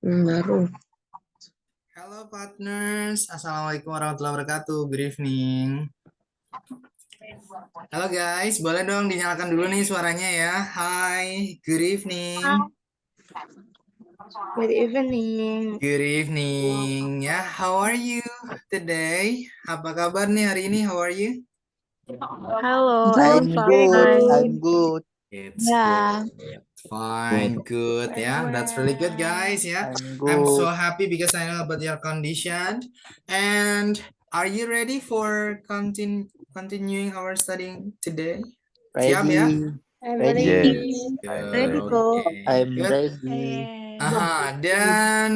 Baru. Halo partners, Assalamualaikum warahmatullahi wabarakatuh. Good evening. Halo guys, boleh dong dinyalakan dulu nih suaranya ya. Hai, good evening. Good evening. Good evening. Ya, how are you today? Apa kabar nih hari ini? How are you? Halo, I'm I'm good. fine. I'm good. It's Ya, good. Fine, good. Yeah, that's really good, guys. Yeah, I'm I'm so good. happy because I know about your condition. And are you ready for continuing our studying today? Siap ya? Ready. I'm Ready. ready. Good. Ready kok. Okay. I'm Good. ready. Aha, dan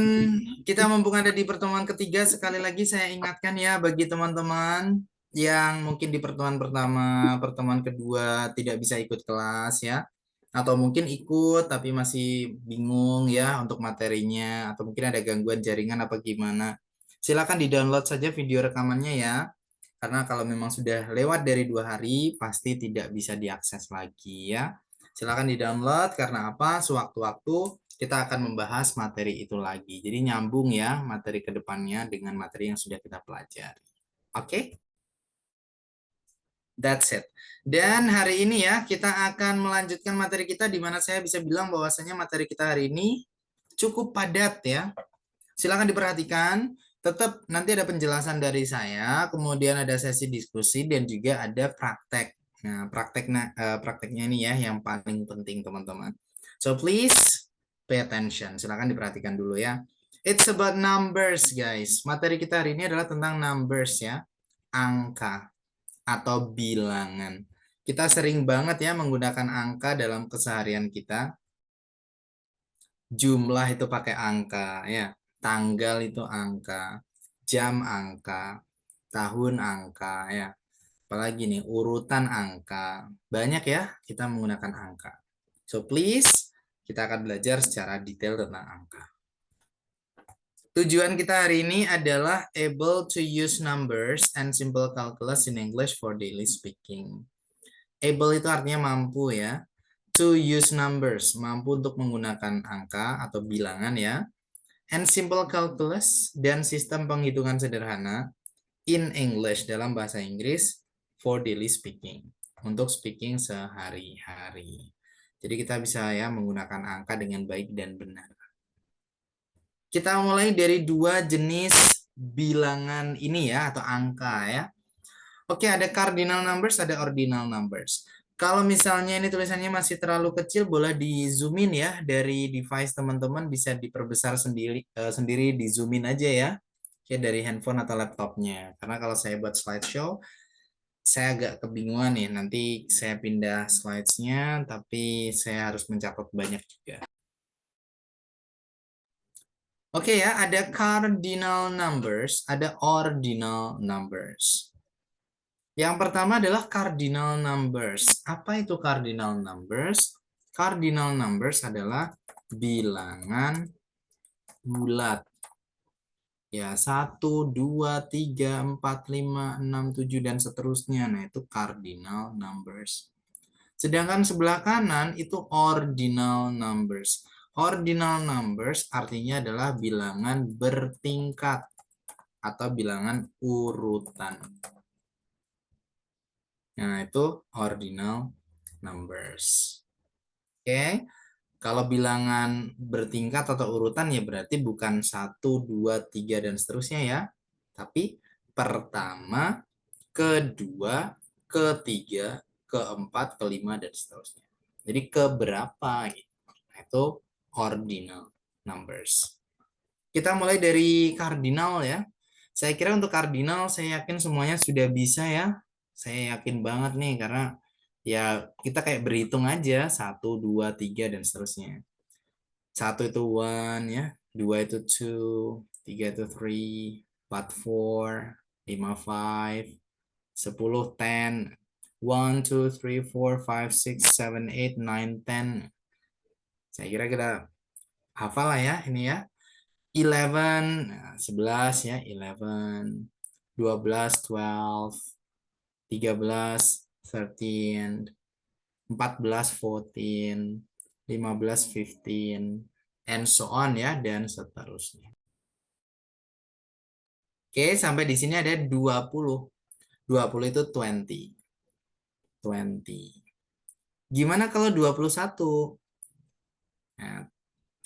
kita mumpung ada di pertemuan ketiga, sekali lagi saya ingatkan ya bagi teman-teman yang mungkin di pertemuan pertama, pertemuan kedua tidak bisa ikut kelas ya, atau mungkin ikut tapi masih bingung ya untuk materinya, atau mungkin ada gangguan jaringan apa gimana. Silakan di-download saja video rekamannya ya, karena kalau memang sudah lewat dari 2 hari pasti tidak bisa diakses lagi ya. Silakan di-download karena apa? Sewaktu-waktu kita akan membahas materi itu lagi. Jadi nyambung ya materi ke depannya dengan materi yang sudah kita pelajari. Oke? That's it. Dan hari ini ya kita akan melanjutkan materi kita di mana saya bisa bilang bahwasanya materi kita hari ini cukup padat ya. Silakan diperhatikan. Tetap nanti ada penjelasan dari saya, kemudian ada sesi diskusi dan juga ada praktek. Nah, prakteknya ini ya yang paling penting teman-teman. So please pay attention. Silakan diperhatikan dulu ya. It's about numbers guys. Materi kita hari ini adalah tentang numbers ya. Angka atau bilangan. Kita sering banget ya menggunakan angka dalam keseharian kita. Jumlah itu pakai angka ya. Tanggal itu angka, jam angka, tahun angka ya. Apalagi nih urutan angka. Banyak ya kita menggunakan angka. So please kita akan belajar secara detail tentang angka. Tujuan kita hari ini adalah able to use numbers and simple calculus in English for daily speaking. Able itu artinya mampu ya. To use numbers, mampu untuk menggunakan angka atau bilangan ya. And simple calculus dan sistem penghitungan sederhana in English dalam bahasa Inggris for daily speaking. Untuk speaking sehari-hari. Jadi kita bisa ya menggunakan angka dengan baik dan benar. Kita mulai dari dua jenis bilangan ini ya atau angka ya. Oke, ada cardinal numbers, ada ordinal numbers. Kalau misalnya ini tulisannya masih terlalu kecil, boleh di zoom in ya dari device teman-teman, bisa diperbesar sendiri di zoom in aja ya. Ya dari handphone atau laptopnya. Karena kalau saya buat slideshow, saya agak kebingungan nih. Nanti saya pindah slides-nya, tapi saya harus mencatat banyak juga. Oke ya, ada cardinal numbers, ada ordinal numbers. Yang pertama adalah cardinal numbers. Apa itu cardinal numbers? Cardinal numbers adalah bilangan bulat. Ya, 1, 2, 3, 4, 5, 6, 7, dan seterusnya. Nah, itu cardinal numbers. Sedangkan sebelah kanan itu ordinal numbers. Ordinal numbers artinya adalah bilangan bertingkat atau bilangan urutan. Nah, itu ordinal numbers. Oke, kalau bilangan bertingkat atau urutan ya berarti bukan 1, 2, 3, dan seterusnya ya. Tapi pertama, kedua, ketiga, keempat, kelima, dan seterusnya. Jadi keberapa gitu. Nah, itu ordinal numbers. Kita mulai dari kardinal ya. Saya kira untuk kardinal saya yakin semuanya sudah bisa ya. Saya yakin banget nih karena ya kita kayak berhitung aja 1, 2, 3 dan seterusnya. 1 itu one ya, 2 itu two, 3 itu three, 4 four, 5 five, 10 ten, 1 2 3 4 5 6 7 8 9 10. Saya kira kita hafal lah ya ini ya. 11, 11 ya, 11, 12, 12, 13, 13, 14, 14, 15, 15, and so on ya, dan seterusnya. Oke, sampai di sini ada 20. 20 itu 20. 20. Gimana kalau 21? Nah,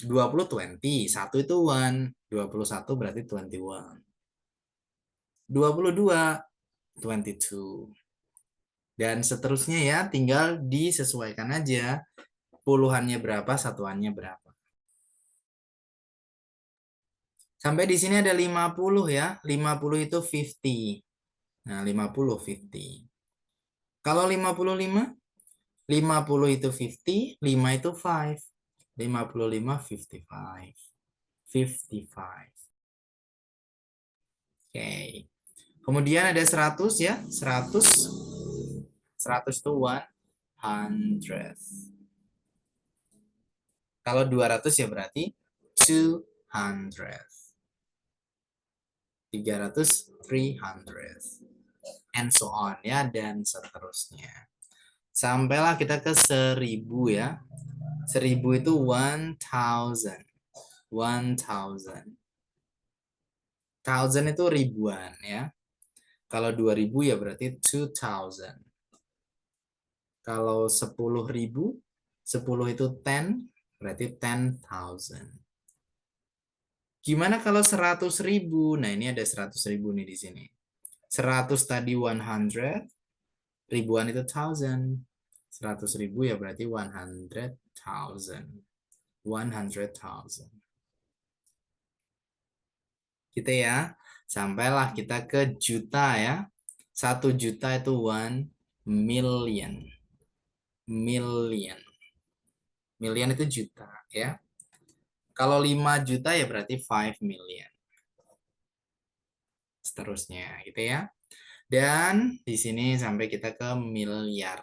20 20, 1 itu 1. 21 berarti 21. 22 22. Dan seterusnya ya, tinggal disesuaikan aja. Puluhannya berapa, satuannya berapa. Sampai di sini ada 50 ya. 50 itu 50. Nah, 50 50. Kalau 55, 50 itu 50, 5 itu 5. 55 55. 55. Oke. Kemudian ada 100 ya. 100. 100 itu 100. Kalau 200 ya berarti 200. 300 300. And so on ya, dan seterusnya. Sampailah kita ke 1000 ya. 1000 itu 1000. 1000. 1000 itu ribuan ya. Kalau 2000 ya berarti 2000. Kalau 10.000, 10 itu 10, berarti 10,000. Gimana kalau 100.000? Nah, ini ada 100.000 nih di sini. 100 tadi 100, ribuan itu 1000. 100.000 ya berarti 100,000. 100,000. Gitu ya. Sampailah kita ke juta ya. 1 juta itu 1 million. Million. Million itu juta ya. Kalau 5 juta ya berarti 5 million. Seterusnya gitu ya. Dan di sini sampai kita ke miliar.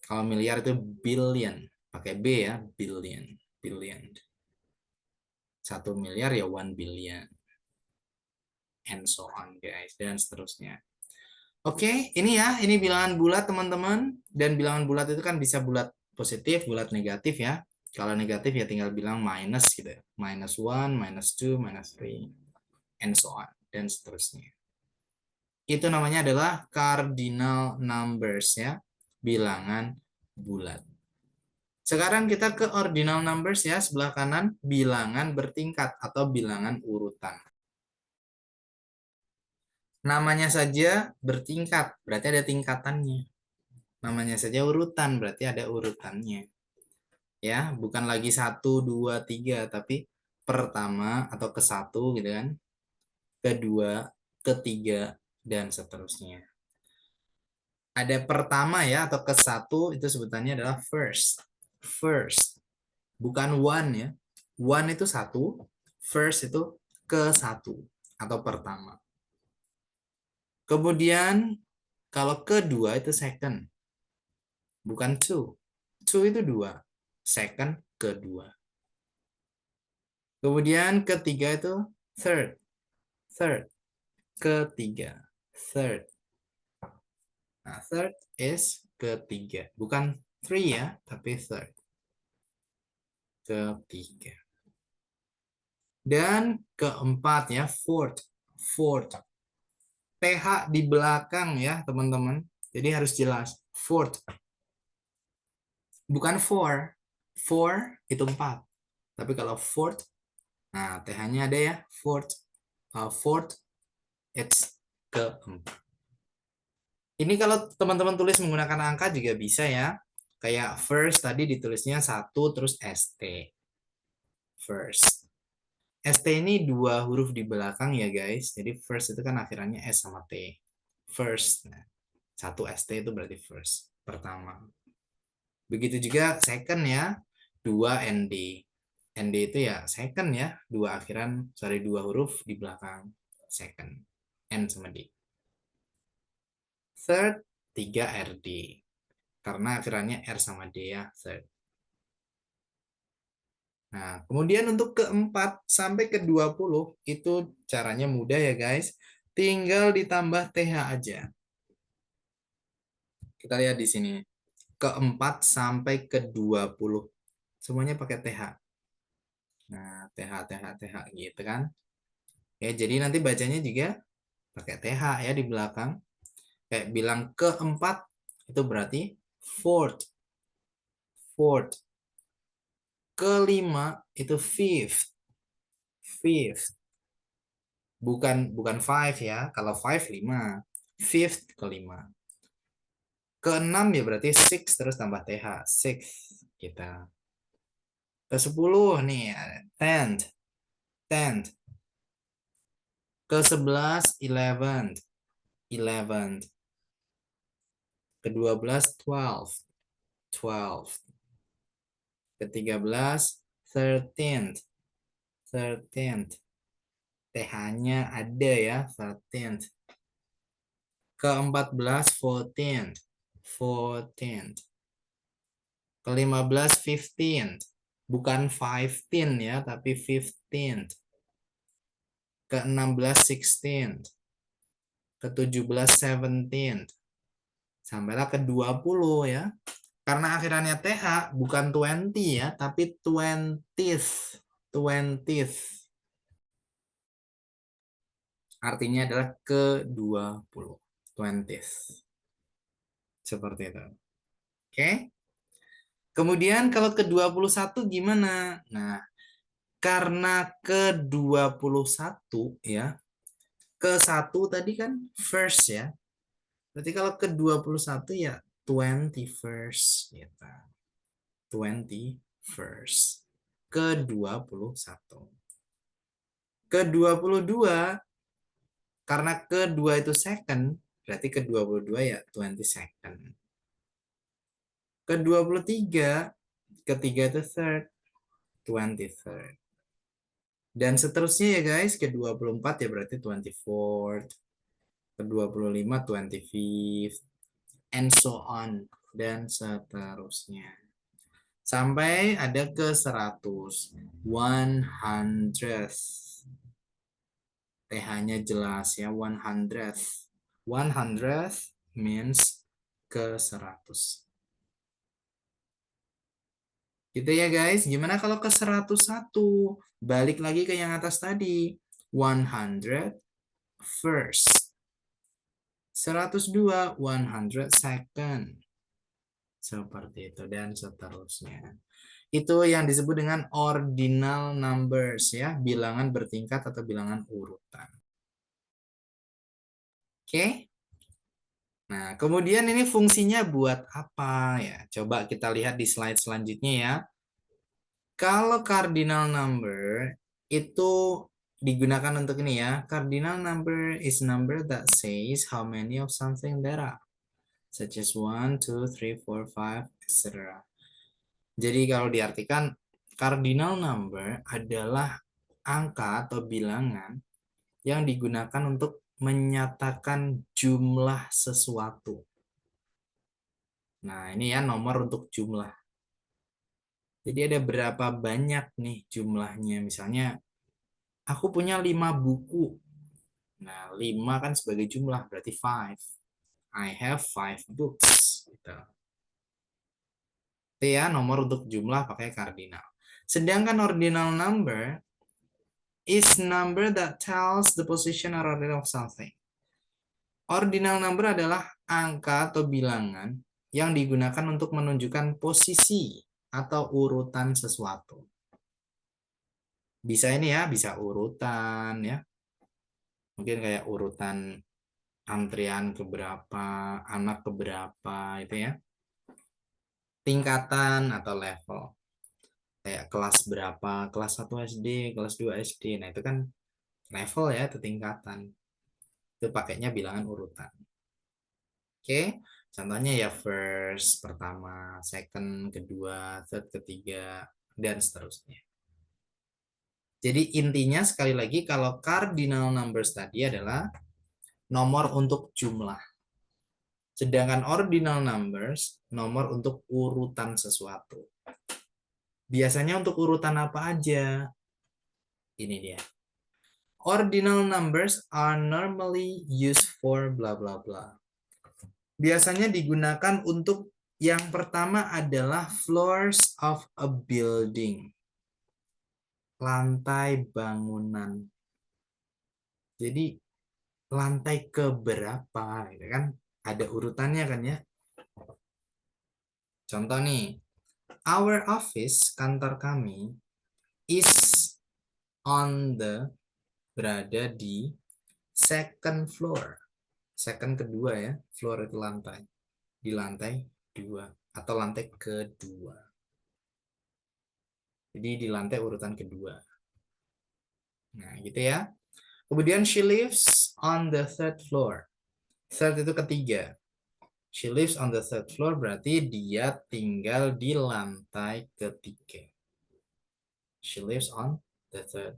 Kalau miliar itu billion. Pakai B ya, billion. Billion. 1 miliar ya 1 billion. And so on guys. Dan seterusnya. Oke, ini ya. Ini bilangan bulat teman-teman. Dan bilangan bulat itu kan bisa bulat positif, bulat negatif ya. Kalau negatif ya tinggal bilang minus gitu ya. Minus 1, minus 2, minus 3. And so on. Dan seterusnya. Itu namanya adalah cardinal numbers ya. Bilangan bulat. Sekarang kita ke ordinal numbers ya, sebelah kanan, bilangan bertingkat atau bilangan urutan. Namanya saja bertingkat, berarti ada tingkatannya. Namanya saja urutan, berarti ada urutannya. Ya, bukan lagi 1, 2, 3, tapi pertama atau ke 1 gitu kan. Kedua, ketiga, dan seterusnya. Ada pertama ya, atau ke 1 itu sebutannya adalah first. First. Bukan one ya. One itu 1, first itu ke 1 atau pertama. Kemudian kalau kedua itu second. Bukan two. Two itu 2. Second kedua. Kemudian ketiga itu third. Third. Ketiga. Third. Nah, third is ketiga. Bukan three ya, tapi third. Ketiga. Dan keempat ya, fourth. Fourth. TH di belakang ya, teman-teman. Jadi harus jelas. Fourth. Bukan four. Four itu 4. Tapi kalau fourth, nah TH-nya ada ya. Fourth. Fourth, it's keempat. Ini kalau teman-teman tulis menggunakan angka juga bisa ya. Kayak first tadi ditulisnya 1 terus ST. First. ST ini 2 huruf di belakang ya guys. Jadi first itu kan akhirannya S sama T. First. Nah, 1 ST itu berarti first. Pertama. Begitu juga second ya. 2 ND. ND itu ya second ya. 2 huruf di belakang. Second. N sama D. Third, 3 RD. Karena akhirannya R sama D ya. Third. Nah, kemudian untuk keempat sampai ke 20 itu caranya mudah ya guys. Tinggal ditambah TH aja. Kita lihat di sini. Keempat sampai ke 20. Semuanya pakai TH. Nah, TH, TH, TH gitu kan. Ya, jadi nanti bacanya juga pakai TH ya di belakang. Kayak bilang keempat itu berarti fourth. Fourth. Kelima itu fifth. Fifth. Bukan five ya. Kalau five lima. Fifth kelima. Keenam ya berarti six terus tambah TH. Six kita. Ke 10 nih, tenth. Tenth. Ke 11 eleventh. Eleventh. Ke 12 twelfth. Twelfth. Ke 13 13th. 13th. TH-nya ada ya, 13th. Ke 14 14th. 14th. Ke 15 15th. Bukan 15 ya, tapi 15th. Ke 16 16th. Ke 17 17th. Sampailah ke 20 ya. Karena akhirannya TH bukan 20 ya, tapi 20th. 20th. Artinya adalah ke-20. 20th. Seperti itu. Oke. Kemudian kalau ke-21 gimana? Nah, karena ke-21 ya, ke-1 tadi kan first ya. Berarti kalau ke-21 ya 21st gitu. 21st. Ke-21. Ke-22 karena kedua itu second, berarti ke-22 ya 22nd. Ke-23 ketiga itu third, 23rd. Dan seterusnya ya guys, ke-24 ya berarti 24th, ke-25 25th, and so on, dan seterusnya. Sampai ada ke 100, 100th. TH-nya jelas ya, 100th. 100th means ke 100. Gitu ya guys. Gimana kalau ke 101? Balik lagi ke yang atas tadi. 100 first. 102 100 second. Seperti itu dan seterusnya. Itu yang disebut dengan ordinal numbers ya, bilangan bertingkat atau bilangan urutan. Oke? Nah, kemudian ini fungsinya buat apa ya? Coba kita lihat di slide selanjutnya ya. Kalau cardinal number itu digunakan untuk ini ya. Cardinal number is number that says how many of something there are. Such as 1, 2, 3, 4, 5, etc. Jadi kalau diartikan cardinal number adalah angka atau bilangan yang digunakan untuk menyatakan jumlah sesuatu. Nah, ini ya nomor untuk jumlah. Jadi ada berapa banyak nih jumlahnya. Misalnya, aku punya 5 buku. Nah, 5 kan sebagai jumlah, berarti 5. I have 5 books. Gitu. Itu ya, nomor untuk jumlah pakai cardinal. Sedangkan ordinal number is number that tells the position or order of something. Ordinal number adalah angka atau bilangan yang digunakan untuk menunjukkan posisi atau urutan sesuatu. Bisa ini ya, bisa urutan ya. Mungkin kayak urutan antrian keberapa, anak keberapa itu ya. Tingkatan atau level. Kayak kelas berapa, kelas 1 SD, kelas 2 SD. Nah, itu kan level ya, itu tingkatan. Itu pakainya bilangan urutan. Oke, contohnya ya first, pertama, second, kedua, third, ketiga, dan seterusnya. Jadi intinya sekali lagi kalau cardinal numbers tadi adalah nomor untuk jumlah. Sedangkan ordinal numbers nomor untuk urutan sesuatu. Biasanya untuk urutan apa aja? Ini dia. Ordinal numbers are normally used for bla bla bla. Biasanya digunakan untuk yang pertama adalah floors of a building. lantai bangunan. Jadi lantai keberapa, gitu kan? Ada urutannya kan ya. Contoh nih, our office, kantor kami, is on the, berada di second floor. Second kedua ya, floor itu lantai. Di lantai 2 atau lantai kedua. Jadi di lantai urutan kedua. Nah, gitu ya. Kemudian she lives on the third floor. Third itu ketiga. She lives on the third floor berarti dia tinggal di lantai ketiga. She lives on the third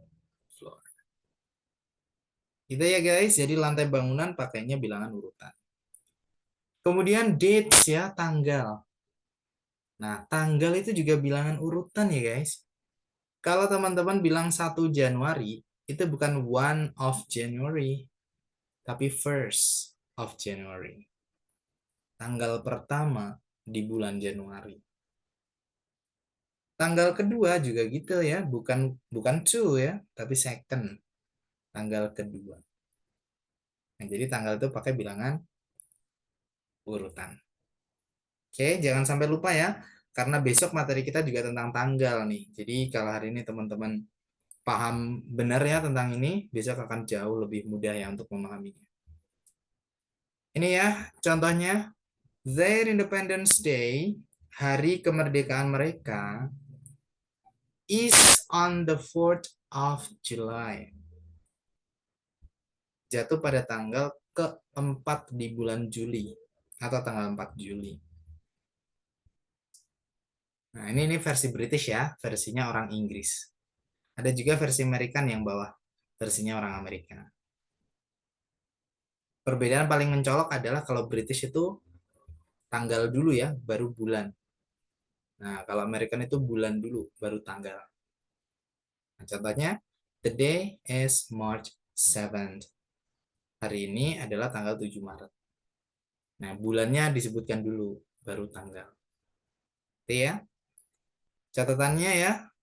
floor. Gitu ya guys, jadi lantai bangunan pakainya bilangan urutan. Kemudian dates ya, tanggal. Nah, tanggal itu juga bilangan urutan ya guys. Kalau teman-teman bilang 1 Januari, itu bukan 1 of January, tapi 1st of January. Tanggal pertama di bulan Januari. Tanggal kedua juga gitu ya, bukan 2 ya, tapi second. Tanggal kedua. Nah, jadi tanggal itu pakai bilangan urutan. Oke, jangan sampai lupa ya, karena besok materi kita juga tentang tanggal nih. Jadi kalau hari ini teman-teman paham benar ya tentang ini, besok akan jauh lebih mudah ya untuk memahaminya. Ini ya contohnya, their Independence Day, hari kemerdekaan mereka, is on the 4th of July. Jatuh pada tanggal keempat di bulan Juli atau tanggal 4 Juli. Nah, ini versi British ya, versinya orang Inggris. Ada juga versi American yang bawah, versinya orang Amerika. Perbedaan paling mencolok adalah kalau British itu tanggal dulu ya, baru bulan. Nah, kalau American itu bulan dulu, baru tanggal. Nah, contohnya, the day is March 7th. Hari ini adalah tanggal 7 Maret. Nah, bulannya disebutkan dulu, baru tanggal. Oke ya. Catatannya ya,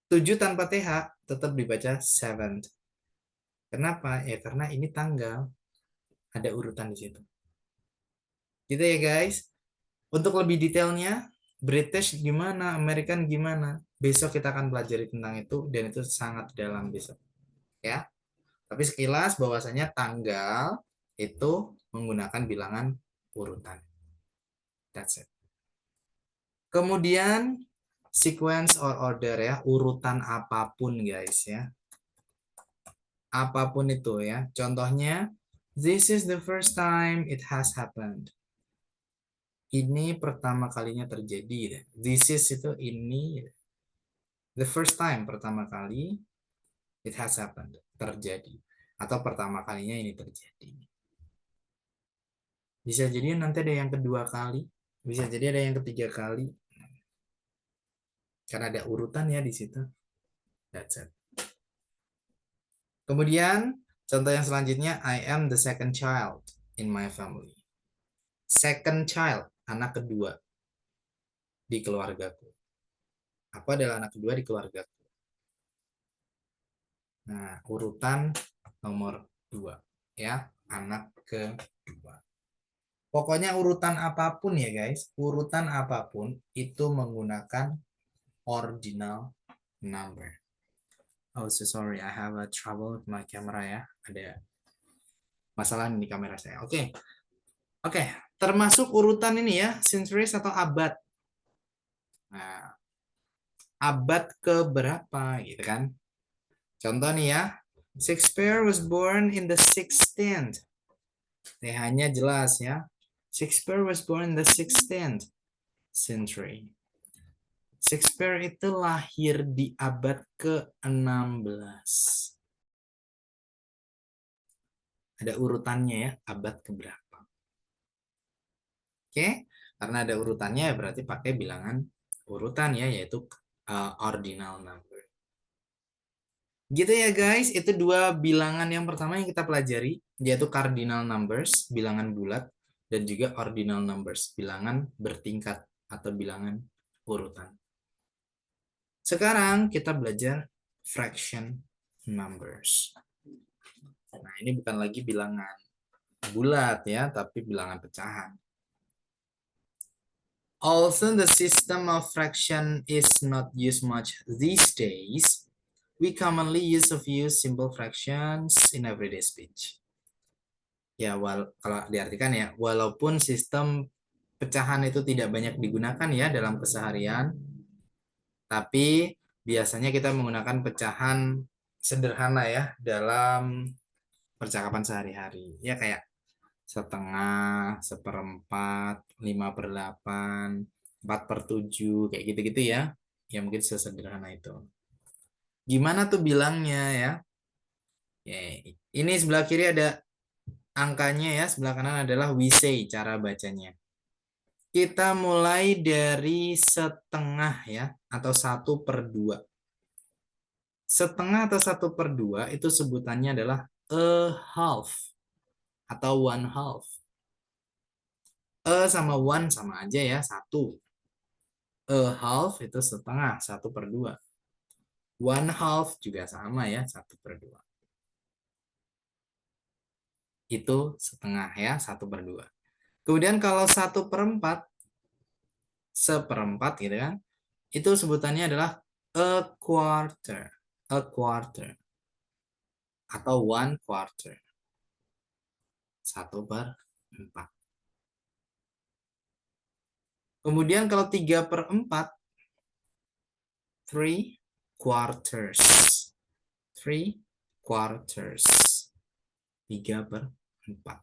7 tanpa TH tetap dibaca 7th. Kenapa? Ya karena ini tanggal. Ada urutan di situ. Gitu ya guys. Untuk lebih detailnya, British gimana, American gimana, besok kita akan pelajari tentang itu dan itu sangat dalam besok. Ya. Tapi sekilas bahwasanya tanggal itu menggunakan bilangan urutan. That's it. Kemudian sequence or order ya, urutan apapun guys ya. Apapun itu ya. Contohnya, this is the first time it has happened. Ini pertama kalinya terjadi. This is itu ini. The first time pertama kali it has happened. Terjadi. Atau pertama kalinya ini terjadi. Bisa jadi nanti ada yang kedua kali. Bisa jadi ada yang ketiga kali. Karena ada urutan ya di situ. That's it. Kemudian, contoh yang selanjutnya, I am the second child in my family. Second child, anak kedua di keluargaku. Aku adalah anak kedua di keluargaku. Nah, urutan nomor 2 ya, anak kedua. Pokoknya urutan apapun ya guys, urutan apapun itu menggunakan ordinal number. Oh, so sorry, I have a trouble with my camera ya. Ada masalah di kamera saya. Oke, termasuk urutan ini ya, centuries atau abad. Nah, abad keberapa gitu kan? Contoh nih ya, Shakespeare was born in the 16th. TH-nya jelas ya. Shakespeare was born in the 16th century. Shakespeare itu lahir di abad ke-16. Ada urutannya ya, abad keberapa. Oke, karena ada urutannya berarti pakai bilangan urutan ya, yaitu ordinal number. Gitu ya guys, itu dua bilangan yang pertama yang kita pelajari, yaitu cardinal numbers, bilangan bulat, dan juga ordinal numbers, bilangan bertingkat atau bilangan urutan. Sekarang kita belajar fraction numbers. Nah, ini bukan lagi bilangan bulat ya, tapi bilangan pecahan. Although the system of fraction is not used much these days, we commonly use a few simple fractions in everyday speech. Ya, kalau diartikan ya, walaupun sistem pecahan itu tidak banyak digunakan ya dalam keseharian, tapi biasanya kita menggunakan pecahan sederhana ya dalam percakapan sehari-hari. Ya kayak setengah, seperempat, 5/8, 4/7, kayak gitu-gitu ya. Ya mungkin sesederhana itu. Gimana tuh bilangnya ya? Ya, ini sebelah kiri ada angkanya ya, sebelah kanan adalah we say, cara bacanya. Kita mulai dari setengah ya, atau 1/2. Setengah atau 1/2 itu sebutannya adalah a half atau 1/2. A sama 1 sama aja ya, 1. A half itu setengah, 1/2. 1/2 juga sama ya, 1/2. Itu setengah ya, 1/2. Kemudian kalau 1/4, seperempat gitu kan, itu sebutannya adalah a quarter. A quarter. Atau 1/4. 1/4. Kemudian kalau 3/4, 3/4. 3/4. 3/4.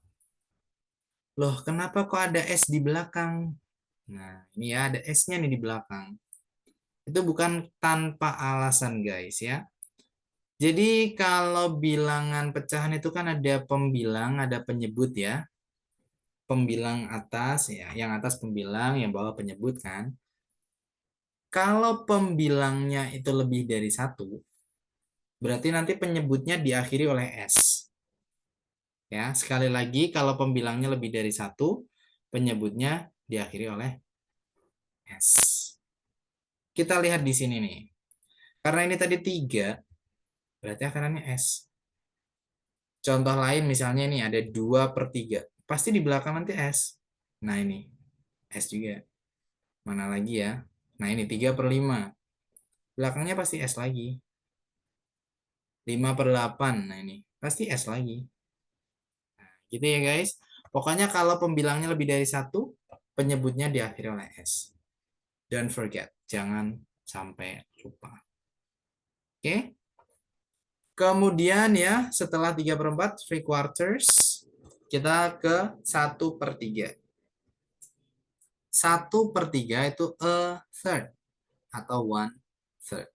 Loh, kenapa kok ada S di belakang? Nah, ini ya ada S-nya nih di belakang. Itu bukan tanpa alasan, guys ya. Jadi kalau bilangan pecahan itu kan ada pembilang, ada penyebut ya. Pembilang atas ya, yang atas pembilang, yang bawah penyebut kan. Kalau pembilangnya itu lebih dari 1, berarti nanti penyebutnya diakhiri oleh S. Ya, sekali lagi kalau pembilangnya lebih dari 1, penyebutnya diakhiri oleh S. Kita lihat di sini nih. Karena ini tadi 3, berarti akarannya S. Contoh lain misalnya ini ada 2/3. Pasti di belakang nanti S. Nah ini, S juga. Mana lagi ya? Nah ini 3/5. Belakangnya pasti S lagi. 5/8. Nah ini, pasti S lagi. Nah, gitu ya guys. Pokoknya kalau pembilangnya lebih dari 1, penyebutnya diakhiri oleh S. Don't forget, jangan sampai lupa. Oke. Kemudian ya, setelah 3/4, 3/4, kita ke 1/3. 1/3 itu a third atau 1/3.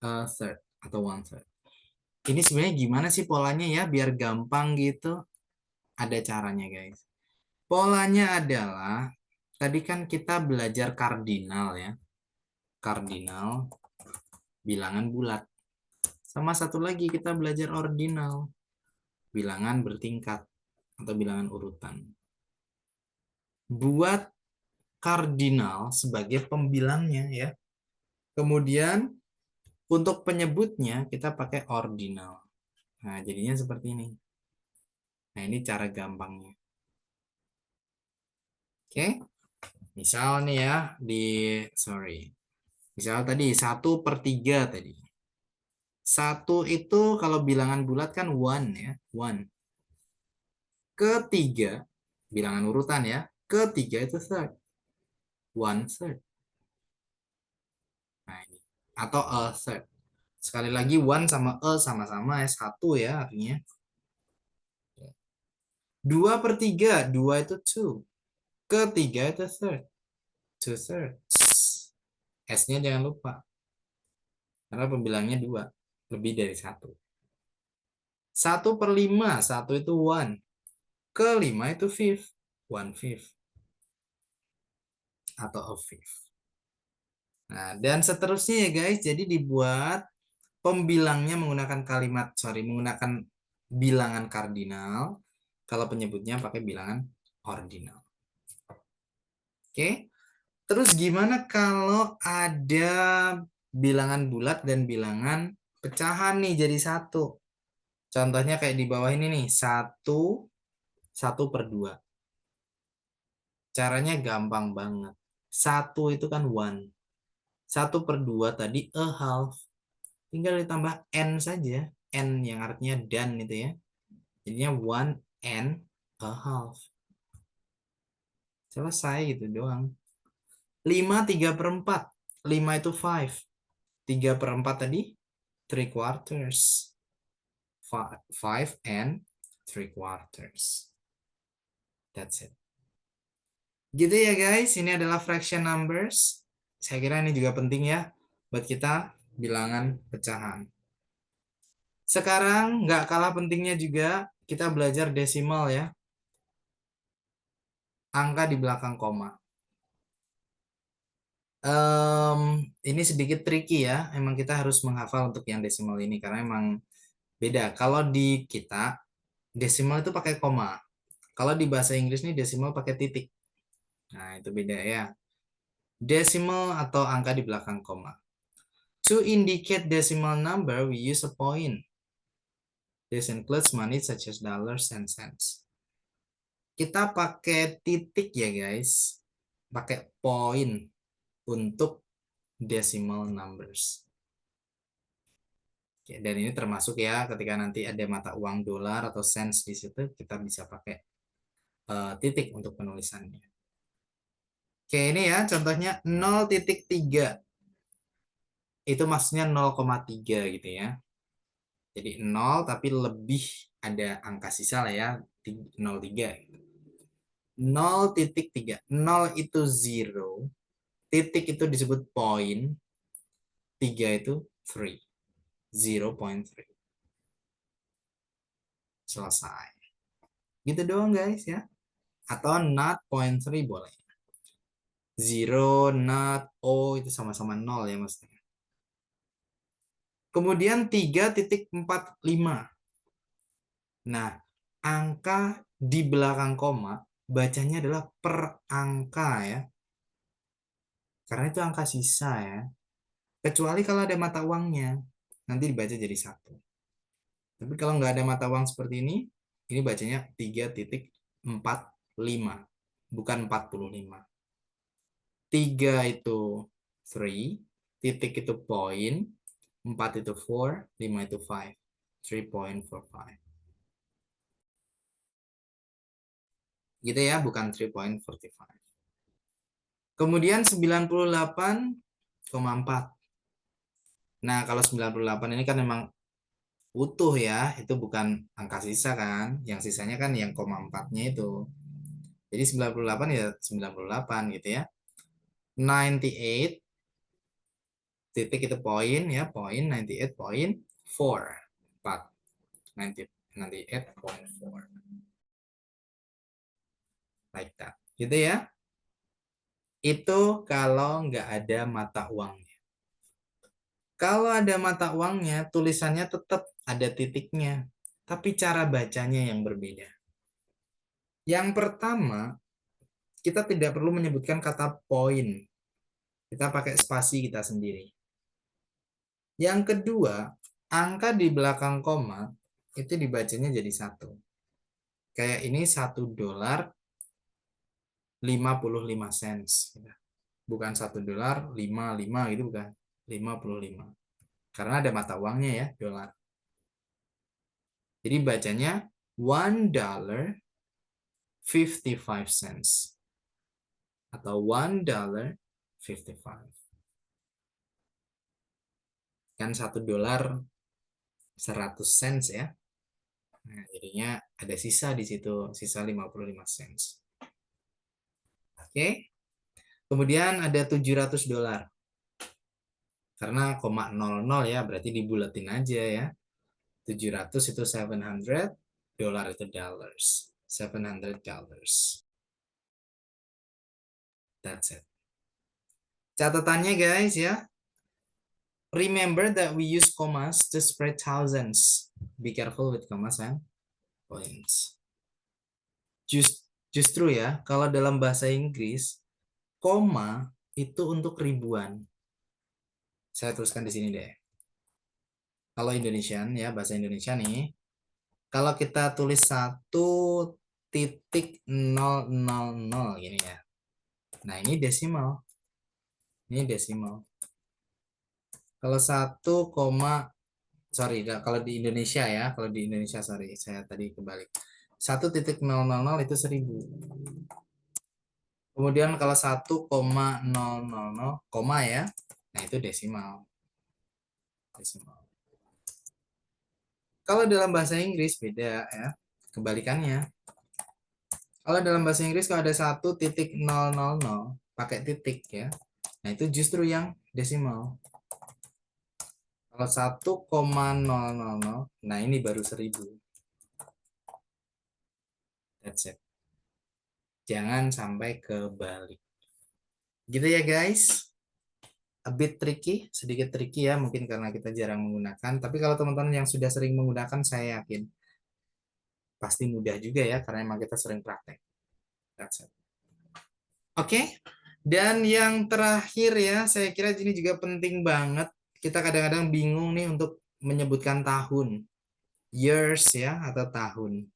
A third atau 1/3. Ini sebenarnya gimana sih polanya ya biar gampang gitu? Ada caranya guys. Polanya adalah tadi kan kita belajar kardinal ya. Kardinal bilangan bulat. Sama satu lagi kita belajar ordinal, bilangan bertingkat atau bilangan urutan. Buat kardinal sebagai pembilangnya ya. Kemudian untuk penyebutnya kita pakai ordinal. Nah, jadinya seperti ini. Nah, ini cara gampangnya. Oke. Misal nih ya Misal tadi 1/3 tadi. 1 itu kalau bilangan bulat kan 1 ya, 1. Ketiga, bilangan urutan ya. Ketiga itu third. 1/3. Nah, ini. Atau a third. Sekali lagi 1 sama a sama-sama ya, 1 ya artinya. 2/3, 2 itu 2. Ketiga itu third. 2/3. S-nya jangan lupa. Karena pembilangnya 2. Lebih dari 1. 1/5, 1 itu 1. Kelima itu fifth. 1/5. Atau a fifth. Nah, dan seterusnya ya guys. Jadi dibuat pembilangnya menggunakan bilangan kardinal. Kalau penyebutnya pakai bilangan ordinal. Oke. Terus gimana kalau ada bilangan bulat dan bilangan pecahan nih jadi satu. Contohnya kayak di bawah ini nih, 1/2. Caranya gampang banget. 1 itu kan 1. 1/2 tadi a half. Tinggal ditambah n saja. N yang artinya dan itu ya. Jadinya 1 and a half. Selesai gitu doang. 5/3/4. 5 itu 5. 3/4 tadi 3/4. 5 and 3/4. That's it. Gitu ya guys, ini adalah fraction numbers. Saya kira ini juga penting ya buat kita bilangan pecahan. Sekarang nggak kalah pentingnya juga kita belajar desimal ya. Angka di belakang koma. Ini sedikit tricky ya. Emang kita harus menghafal untuk yang desimal ini karena emang beda. Kalau di kita desimal itu pakai koma. Kalau di bahasa Inggris nih desimal pakai titik. Nah, itu beda ya. Desimal atau angka di belakang koma. To indicate decimal number, we use a point. This includes money such as dollars and cents. Kita pakai titik ya guys. Pakai point untuk decimal numbers. Oke, dan ini termasuk ya ketika nanti ada mata uang dolar atau cents di situ, kita bisa pakai titik untuk penulisannya. Oke, ini ya contohnya 0,3. Itu maksudnya 0,3 gitu ya. Jadi 0 tapi lebih ada angka sisa lah ya, 0,3. 0,3. 0 itu 0, titik itu disebut point, 3 itu 3. 0.3. Selesai. Gitu doang guys ya. Atau not 0.3 boleh. 0, not, O itu sama-sama 0 ya maksudnya. Kemudian 3,45. Nah, angka di belakang koma bacanya adalah per angka ya. Karena itu angka sisa ya. Kecuali kalau ada mata uangnya. Nanti dibaca jadi 1. Tapi kalau nggak ada mata uang seperti ini bacanya 3,45. Bukan 45. 3 itu 3, titik itu point, 4 itu 4, 5 itu 5. 3.45. Gitu ya, bukan 3.45. Kemudian 98,4. Nah, kalau 98 ini kan memang utuh ya, itu bukan angka sisa kan. Yang sisanya kan yang koma 4-nya itu. Jadi 98 ya 98 gitu ya. 98 titik itu poin ya, poin 98.4. 4. 98.4. Like that. Gitu ya. Itu kalau nggak ada mata uangnya. Kalau ada mata uangnya, tulisannya tetap ada titiknya. Tapi cara bacanya yang berbeda. Yang pertama, kita tidak perlu menyebutkan kata poin. Kita pakai spasi kita sendiri. Yang kedua, angka di belakang koma itu dibacanya jadi 1. Kayak ini $1 55 cents. Bukan $1 55 gitu bukan. 55. Karena ada mata uangnya ya, dolar. Jadi bacanya $1.55 atau $1.55. Kan $1 100 cents ya. Nah, jadinya ada sisa di situ, sisa 55 cents. Oke. Kemudian ada $700. Karena koma 00 ya, berarti dibulatin aja ya. 700 itu 700, dolar itu dollars. $700. That's it. Catatannya guys ya. Remember that we use commas to spread thousands. Be careful with commas and points. Justru ya, kalau dalam bahasa Inggris, koma itu untuk ribuan. Saya tuliskan di sini deh. Kalau Indonesian ya, bahasa Indonesia nih. Kalau kita tulis 1,000 gini ya. Nah, ini desimal. Ini desimal. Kalau 1, sorry, kalau di Indonesia ya, kalau di Indonesia sorry, saya tadi kebalik. 1,000 itu 1000. Kemudian kalau 1,000 koma ya, nah itu desimal. Desimal. Kalau dalam bahasa Inggris beda ya, kebalikannya. Kalau dalam bahasa Inggris kalau ada 1,000 pakai titik ya, nah itu justru yang desimal. Kalau 1,000, nah ini baru 1000. That's it. Jangan sampai kebalik. Gitu ya guys. A bit tricky, sedikit tricky ya, mungkin karena kita jarang menggunakan. Tapi kalau teman-teman yang sudah sering menggunakan, saya yakin pasti mudah juga ya, karena emang kita sering praktek. That's it. Oke, dan yang terakhir ya, saya kira ini juga penting banget. Kita kadang-kadang bingung nih untuk menyebutkan tahun, years ya, atau tahun.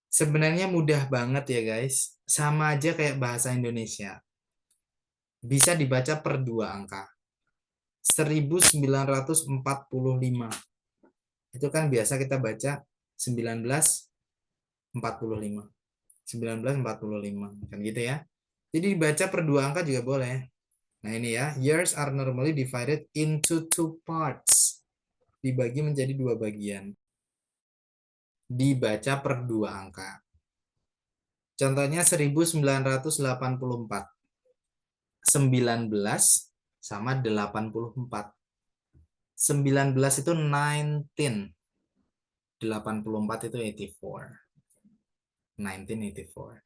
Sebenarnya mudah banget ya guys, sama aja kayak bahasa Indonesia. Bisa dibaca per dua angka. 1945. Itu kan biasa kita baca 1945. 1945 kan gitu ya. Jadi dibaca per dua angka juga boleh. Nah ini ya, years are normally divided into two parts. Dibagi menjadi dua bagian. Dibaca per dua angka. Contohnya 1984. 19 sama 84. 19 itu 19. 84 itu 84. 1984.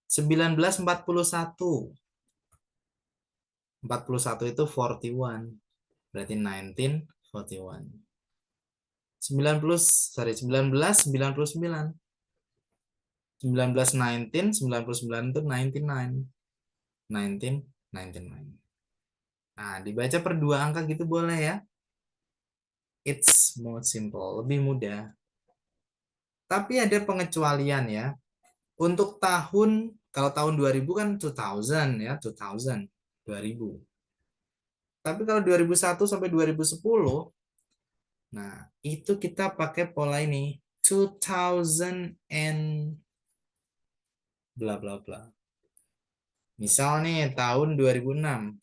1941. 41 itu 41. Berarti 1941. 90, sorry, 1999. 1999 itu 99. 1999. Nah, dibaca per dua angka gitu boleh ya. It's more simple, lebih mudah. Tapi ada pengecualian ya. Untuk tahun, kalau tahun 2000 kan 2000 ya, 2000, 2000. Tapi kalau 2001 sampai 2010, nah itu kita pakai pola ini, 2000 and bla bla bla. Misal nih tahun 2006,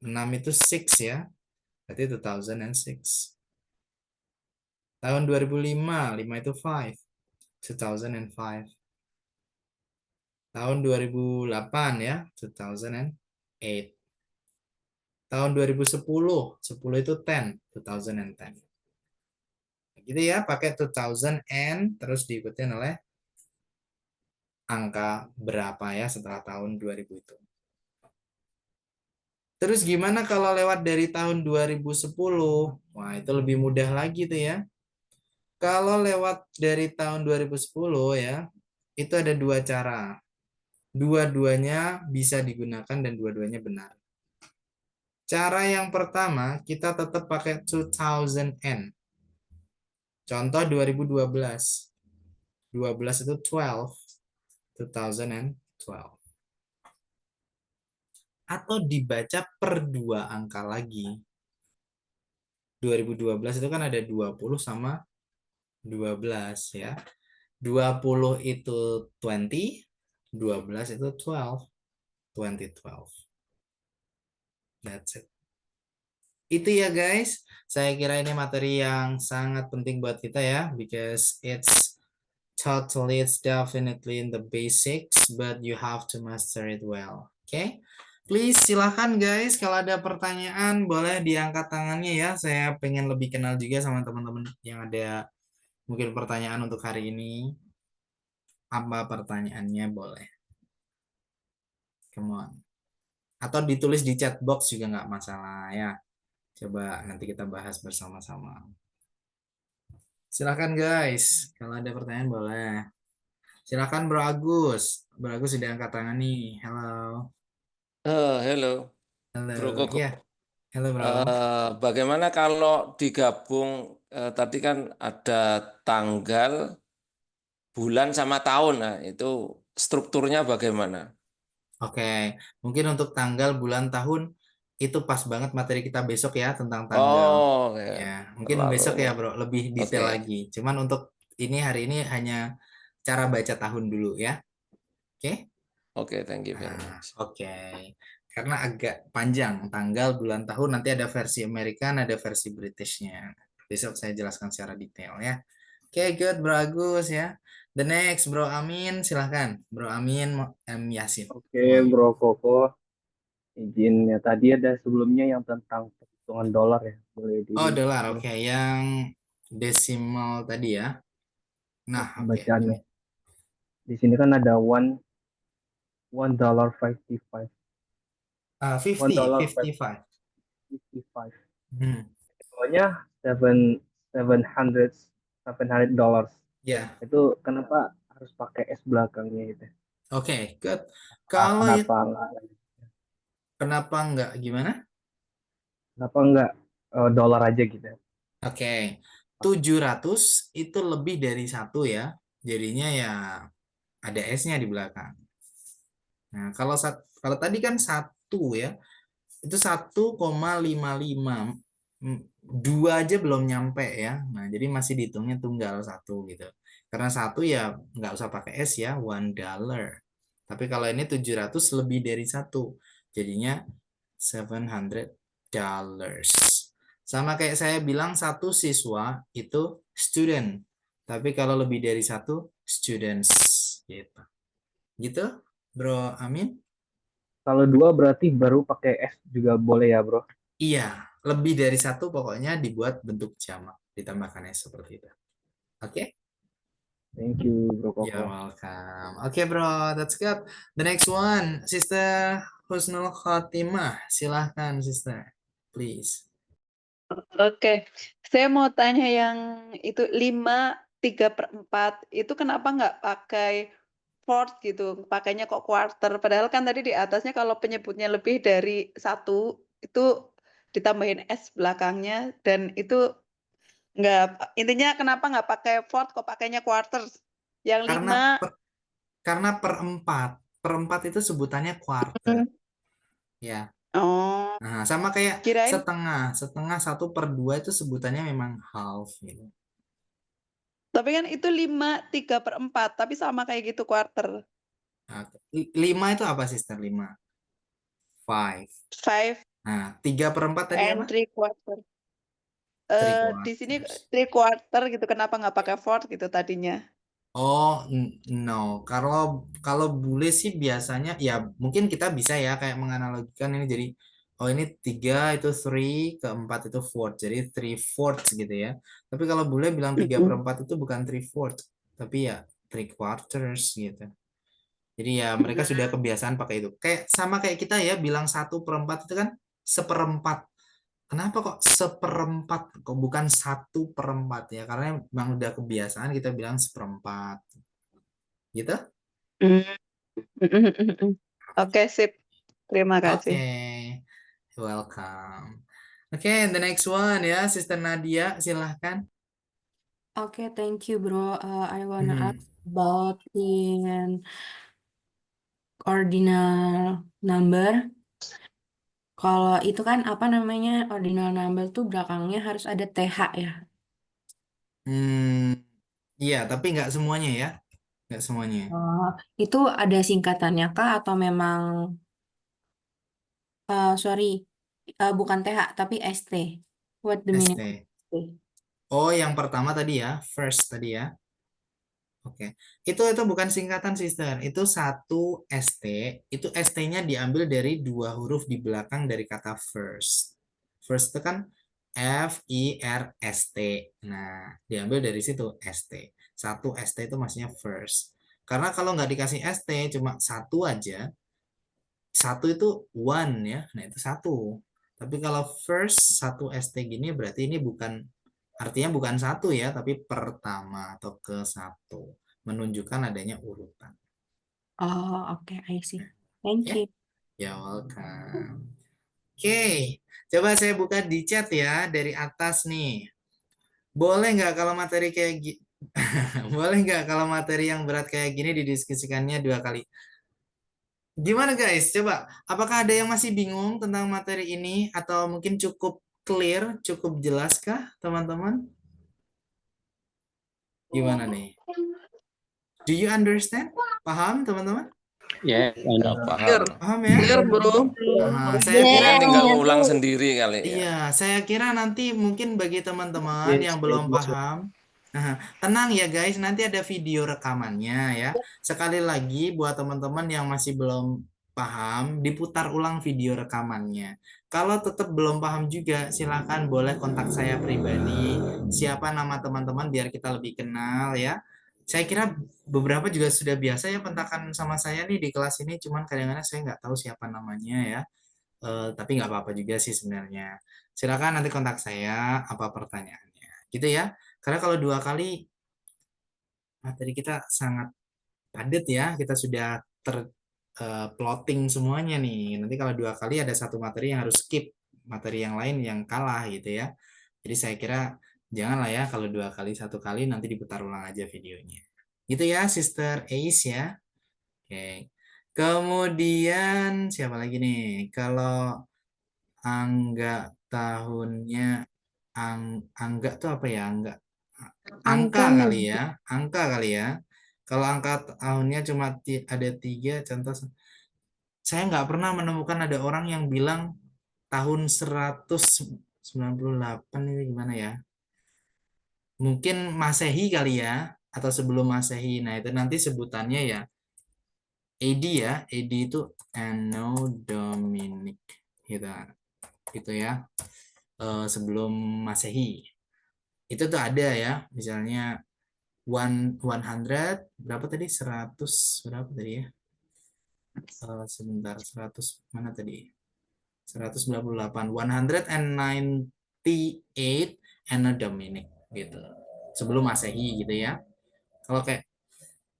6 itu 6 ya, berarti 2006. Tahun 2005, 5 itu 5, 2005. Tahun 2008 ya, 2008. Tahun 2010, 10 itu 10, 2010. Gitu ya, pakai 2000 and terus diikutin oleh angka berapa ya setelah tahun 2000 itu. Terus gimana kalau lewat dari tahun 2010? Wah, itu lebih mudah lagi tuh ya. Kalau lewat dari tahun 2010 ya, itu ada dua cara. Dua-duanya bisa digunakan dan dua-duanya benar. Cara yang pertama, kita tetap pakai 2000N. Contoh 2012. 12 itu 12. 2012. Atau dibaca per dua angka lagi. 2012 itu kan ada 20 sama 12 ya. 20 itu 20, 12 itu 12. 2012. That's it. Itu ya guys. Saya kira ini materi yang sangat penting buat kita ya. Because it's definitely in the basics. But you have to master it well. Okay? Please silahkan guys. Kalau ada pertanyaan boleh diangkat tangannya ya. Saya pengen lebih kenal juga sama teman-teman yang ada mungkin pertanyaan untuk hari ini. Apa pertanyaannya boleh. Come on. Atau ditulis di chat box juga nggak masalah ya. Coba nanti kita bahas bersama-sama. Silakan guys, kalau ada pertanyaan boleh. Silakan Bro Agus. Bro Agus sudah angkat tangan nih. Halo. Hello, Bro Halo. Koko. Ya. Halo bro. Bagaimana kalau digabung tadi kan ada tanggal, bulan sama tahun. Nah, itu strukturnya bagaimana? Oke, mungkin untuk tanggal, bulan, tahun itu pas banget materi kita besok ya tentang tanggal. Oh, ya. Ya, mungkin Terlalu besok ini. ya bro, lebih Oke, detail lagi. Cuman untuk ini hari ini hanya cara baca tahun dulu ya. Oke? oke, thank you very Nah, much. oke. Karena agak panjang tanggal, bulan, tahun nanti ada versi American, ada versi Britishnya. Besok saya jelaskan secara detail ya. Oke, good Bro Agus ya. The next Bro Amin, silahkan. Bro Amin M Yasin. Oke, Mulai. Bro Koko, izinnya tadi ada sebelumnya yang tentang perhitungan dolar ya, boleh Oh, dolar. diulang Oke, yang desimal tadi ya. ya, Nah, oke. Ini pembacaannya. Di sini kan ada one dollar 55, one 50, dollar 55. 55. Hmm. Soalnya seven hundred dollars. Ya, Itu kenapa harus pakai S belakangnya itu? oke, good. Kalau ya, Kenapa enggak? kenapa enggak gimana? Kenapa enggak dolar aja gitu? Oke, 700 itu lebih dari satu ya. Jadinya ya ada S-nya di belakang. Nah, kalau tadi kan satu ya, itu 1,55. Dua aja belum nyampe ya. Nah, jadi masih dihitungnya tunggal satu gitu. Karena satu ya nggak usah pakai S ya, $1. Tapi kalau ini 700 lebih dari satu. Jadinya $700. Sama kayak saya bilang satu siswa itu student. Tapi kalau lebih dari satu students gitu. Gitu, Bro Amin? Kalau dua berarti baru pakai S juga boleh ya, Bro? Iya, lebih dari satu pokoknya dibuat bentuk jamak, ditambahkan S seperti itu. Oke? Thank you, Bro You're Koko. welcome. Oke, bro, that's good. The next one, Sister Husnul Khotimah. Silahkan, Sister. Please. Oke, saya mau tanya yang itu 5/3/4 itu kenapa nggak pakai fourth gitu, pakainya kok quarter. Padahal kan tadi di atasnya kalau penyebutnya lebih dari satu itu ditambahin S belakangnya dan itu nggak, intinya kenapa nggak pakai fourth kok pakainya quarters. Yang Karena 5, karena perempat itu sebutannya quarter, ya. oh, Nah, sama kayak kirain, setengah, setengah 1/2 itu sebutannya memang half gitu. tapi kan itu 5/3/4 tapi sama kayak gitu quarter. Nah, 5 itu apa, Sister? 5. Five. 5 Nah, 3/4 tadi apa? and 3/4. Three Di sini quarters. 3/4 gitu, kenapa nggak pakai fourth gitu tadinya? Oh, no. Kalau kalau bule sih biasanya ya mungkin kita bisa ya kayak menganalogikan ini jadi oh ini tiga itu three, keempat itu fourth. Jadi 3/4 gitu ya. Tapi kalau bule bilang tiga per Mhm. empat itu bukan 3/4, tapi ya 3/4 gitu. Jadi ya mereka sudah kebiasaan pakai itu. Kayak sama kayak kita ya bilang 1/4 itu kan seperempat. Kenapa kok seperempat? Kok bukan 1/4 ya? Karena memang udah kebiasaan kita bilang seperempat. Gitu? Mmm, mhm mhm mhm. Oke, sip. Terima kasih. Oke. Welcome. Oke, the next one ya, Sister Nadia, silahkan. Okay, thank you, bro. I wanna ask Mhm. about in ordinal number. Kalau itu kan apa namanya ordinal number tuh belakangnya harus ada TH ya. Hmm, iya, tapi nggak semuanya ya. Nggak semuanya. Oh, itu ada singkatannya kah atau memang sorry bukan TH tapi ST. What the meaning of ST. ST? Oh, yang pertama tadi ya, first tadi ya. Oke, itu bukan singkatan sister, itu satu ST, itu ST-nya diambil dari dua huruf di belakang dari kata first. First itu kan FIRST. Nah, diambil dari situ ST. Satu ST itu maksudnya first. Karena kalau nggak dikasih ST, cuma satu aja, satu itu one ya, nah itu satu. Tapi kalau first satu ST gini berarti ini bukan artinya bukan satu ya, tapi pertama atau ke satu menunjukkan adanya urutan. Oh, oke, I see. Thank Ya, you. ya welcome. Oke, coba saya buka di chat ya dari atas nih. Boleh nggak kalau materi kayak gini? Boleh nggak kalau materi yang berat kayak gini didiskusikannya 2 kali? Gimana guys? Coba, apakah ada yang masih bingung tentang materi ini atau mungkin cukup clear, cukup jelas kah, teman-teman? Gimana nih? Do you understand? Paham, teman-teman? Ya, Ya, ada. paham. Paham ya? Clear, bro. Saya kira Mungkin tinggal ulang sendiri kali ya. iya, saya kira nanti mungkin bagi teman-teman Yes, yang belum masuk. paham, tenang ya guys, nanti ada video rekamannya ya. Sekali lagi buat teman-teman yang masih belum paham, diputar ulang video rekamannya. Kalau tetap belum paham juga, silahkan boleh kontak saya pribadi. Siapa nama teman-teman biar kita lebih kenal ya. Saya kira beberapa juga sudah biasa ya kontakan sama saya nih di kelas ini, cuman kadang-kadang saya nggak tahu siapa namanya ya. Tapi nggak apa-apa juga sih sebenarnya. Silakan nanti kontak saya apa pertanyaannya. Gitu ya. Karena kalau 2 kali materi kita sangat padat ya. Kita sudah plotting semuanya nih. Nanti kalau 2 kali ada satu materi yang harus skip. Materi yang lain yang kalah gitu ya. Jadi saya kira janganlah ya kalau 2 kali, 1 kali nanti diputar ulang aja videonya. Gitu ya, Sister Ace ya. Oke. Kemudian siapa lagi nih? Kalau Angga tahunnya Angga tuh apa ya? Angka kali ya. Angka kali ya. Kalau angka tahunnya cuma ada 3 contoh. Saya nggak pernah menemukan ada orang yang bilang tahun 198 ini gimana ya? Mungkin Masehi kali ya atau sebelum Masehi. Nah, itu nanti sebutannya ya AD ya. AD itu Anno Dominic gitu. Gitu ya. Sebelum Masehi. Itu tuh ada ya, misalnya 100 berapa tadi? 100 berapa tadi ya? Sebentar, 100 mana tadi? 198, 198 Anno Dominic gitu. Sebelum Masehi gitu ya. Kalau kayak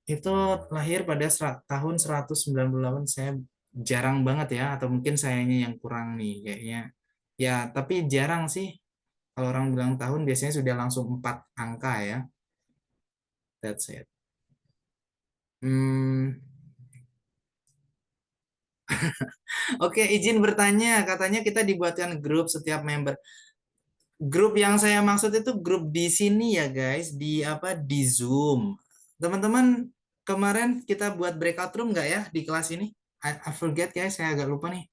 itu lahir pada tahun 198, saya jarang banget ya, atau mungkin sayanya yang kurang nih kayaknya. Ya, tapi jarang sih. Kalau orang bilang tahun biasanya sudah langsung 4 angka ya. That's it. Oke, izin bertanya. Katanya kita dibuatkan grup setiap member. Grup yang saya maksud itu grup di sini ya, guys. Di apa? Di Zoom. Teman-teman, kemarin kita buat breakout room nggak ya di kelas ini? I forget guys, saya agak lupa nih.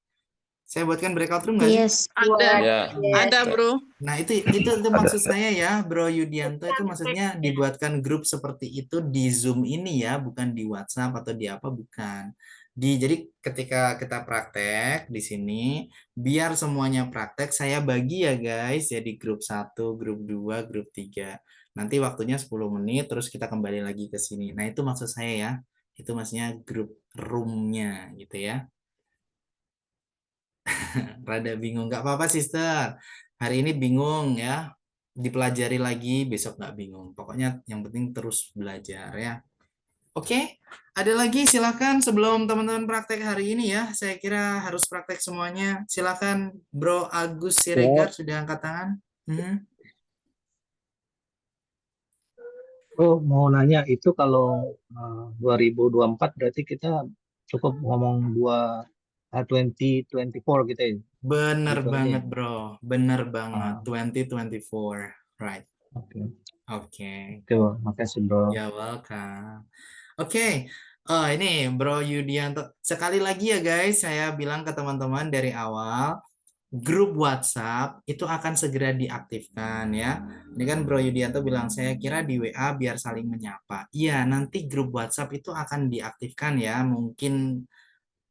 Saya buatkan breakout room nggak sih? Yes. Ada. Ya. Ada, bro. Nah, itu maksud saya ya, Bro Yudianto, itu maksudnya dibuatkan grup seperti itu di Zoom ini ya, bukan di WhatsApp atau di apa, bukan. Jadi ketika kita praktek di sini, biar semuanya praktek, saya bagi ya guys, jadi grup 1, grup 2, grup 3. Nanti waktunya 10 menit, terus kita kembali lagi ke sini. Nah, itu maksud saya ya. Itu maksudnya grup room-nya gitu ya. Rada bingung, nggak apa-apa sister. Hari ini bingung ya, dipelajari lagi, besok nggak bingung. Pokoknya yang penting terus belajar ya. Oke, ada lagi silakan sebelum teman-teman praktek hari ini ya. Saya kira harus praktek semuanya. Silakan Bro Agus Siregar sudah angkat tangan. Oh, mau nanya itu kalau 2024 berarti kita cukup ngomong 2024 gitu ya. Bener Gitu aja banget ya. bro, bener banget. Ah, 2024, right? oke. Oke. Oke, makasih bro. Ya welcome. Oke, ini Bro Yudianto. Sekali lagi ya guys, saya bilang ke teman-teman dari awal, grup WhatsApp itu akan segera diaktifkan ya. Ini kan Bro Yudianto bilang, saya kira di WA biar saling menyapa. Iya, nanti grup WhatsApp itu akan diaktifkan ya. Mungkin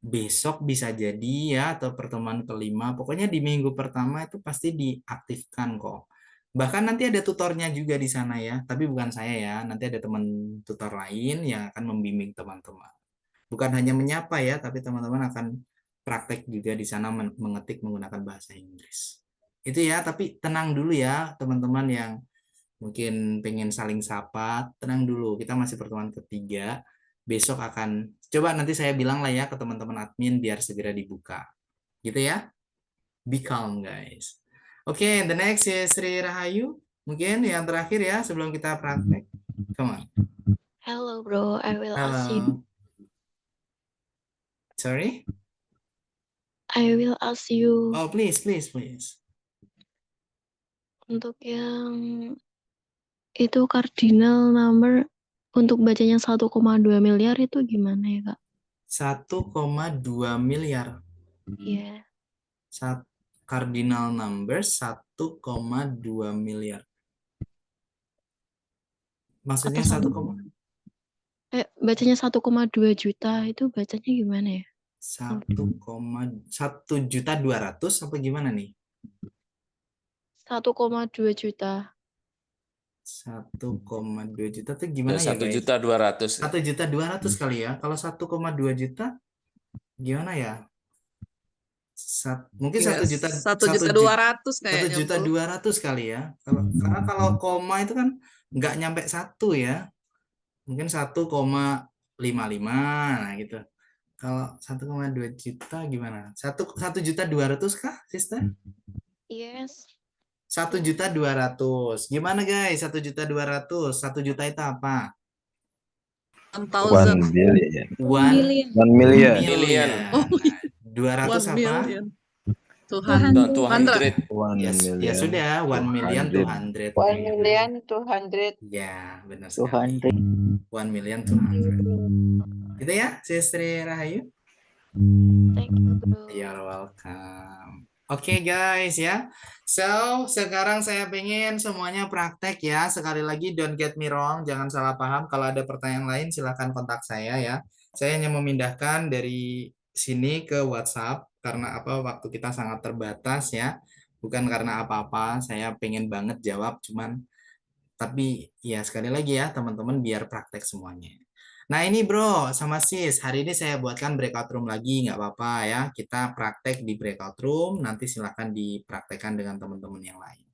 besok bisa jadi ya, atau pertemuan kelima. Pokoknya di minggu pertama itu pasti diaktifkan kok. Bahkan nanti ada tutornya juga di sana ya, tapi bukan saya ya. Nanti ada teman tutor lain yang akan membimbing teman-teman. Bukan hanya menyapa ya, tapi teman-teman akan praktek juga di sana mengetik menggunakan bahasa Inggris. Itu ya, tapi tenang dulu ya teman-teman yang mungkin pengen saling sapa, tenang dulu. Kita masih pertemuan ketiga. Besok akan, coba nanti saya bilang lah ya ke teman-teman admin biar segera dibuka. Gitu ya. Be calm, guys. Oke, the next is Sri Rahayu. Mungkin yang terakhir ya sebelum kita praktek. Come on. Hello, bro. I will ask you. Halo. Sorry? I will ask you Oh, please. untuk yang itu cardinal number untuk bacanya 1,2 miliar itu gimana ya, Kak? 1,2 miliar. Iya. Cardinal number 1,2 miliar. Maksudnya Atau bacanya 1,2 juta itu bacanya gimana ya? 1,1.200.000 apa gimana nih? 1,2 juta. 1,2 juta tuh Ya, gimana ya, guys? 1.200.000. 1.200.000 kali ya. Kalau 1,2 juta gimana ya? Mungkin Iya, 1.200.000 kayaknya, Bro. 1.200.000 kali ya. Karena kalau koma itu kan nggak nyampe 1 ya. Mungkin 1,55 nah gitu. Kalau 1,2 juta gimana? 1.200.000 kah, sister? Yes. 1.200.000. Gimana guys? 1.200.000. 1 juta itu apa? 1,000. 1 billion. 1 million. million. Oh, 200 1 apa? million. 200. 1 Ya million. sudah, 1 million 200. 1 million 200. Ya, benar sekali. 1 million 200. Gitu ya, Sistri Rahayu? Thank you, bro. You're welcome. Oke guys ya. So, sekarang saya pengen semuanya praktek ya. Sekali lagi don't get me wrong, jangan salah paham. Kalau ada pertanyaan lain silahkan kontak saya ya. Saya hanya memindahkan dari sini ke WhatsApp karena waktu kita sangat terbatas ya. Bukan karena apa-apa, saya pengen banget jawab tapi ya sekali lagi ya teman-teman biar praktek semuanya. Nah ini bro sama sis, hari ini saya buatkan breakout room lagi, nggak apa-apa ya. Kita praktek di breakout room, nanti silahkan dipraktekkan dengan teman-teman yang lain.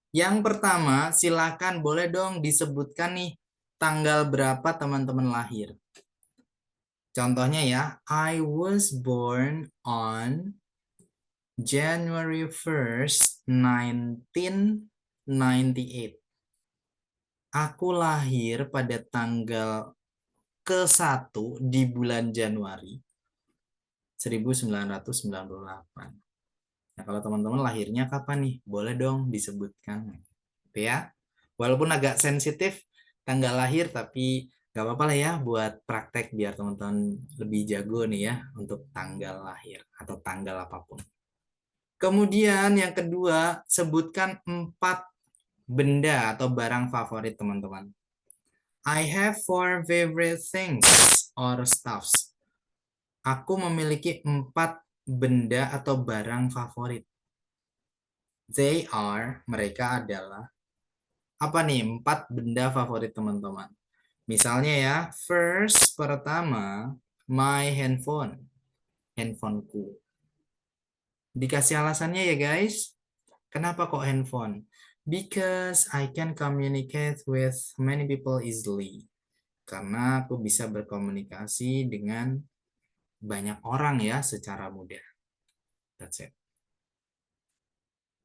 Yang pertama, silahkan boleh dong disebutkan nih tanggal berapa teman-teman lahir. Contohnya ya, I was born on January 1st, 1998. Aku lahir pada tanggal ke-1 di bulan Januari 1998. Nah, kalau teman-teman lahirnya kapan nih? Boleh dong disebutkan. Ya. Walaupun agak sensitif tanggal lahir, tapi gak apa-apa lah ya buat praktek biar teman-teman lebih jago nih ya untuk tanggal lahir atau tanggal apapun. Kemudian yang kedua, sebutkan 4 benda atau barang favorit teman-teman. I have 4 favorite things or stuffs. Aku memiliki 4 benda atau barang favorit. They are, mereka adalah. Apa nih 4 benda favorit teman-teman? Misalnya ya, first, pertama, my handphone. Handphoneku. Dikasih alasannya ya guys. Kenapa kok handphone? Because I can communicate with many people easily. Karena aku bisa berkomunikasi dengan banyak orang ya secara mudah. That's it.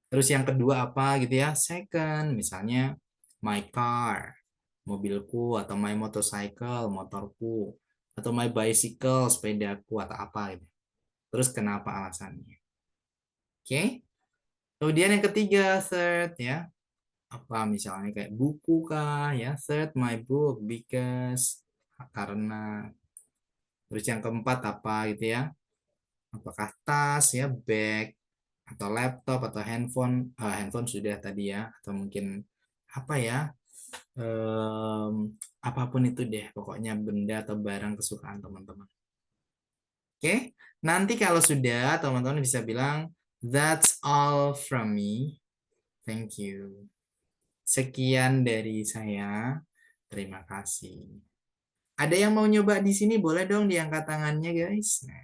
Terus yang kedua apa gitu ya? Second, misalnya my car, mobilku, atau my motorcycle, motorku, atau my bicycle, sepedaku, atau apa gitu. Terus kenapa alasannya? Oke. Kemudian yang ketiga, third ya. Apa misalnya kayak buku kah ya? Third, my book, because, karena. Terus yang keempat apa gitu ya? Apakah tas ya, bag, atau laptop, atau handphone. Handphone sudah tadi ya. Atau mungkin apa ya? Apapun itu deh. Pokoknya benda atau barang kesukaan teman-teman. Oke. Nanti kalau sudah, teman-teman bisa bilang, that's all from me. Thank you. Sekian dari saya. Terima kasih. Ada yang mau nyoba di sini? Boleh dong diangkat tangannya, guys. Nah,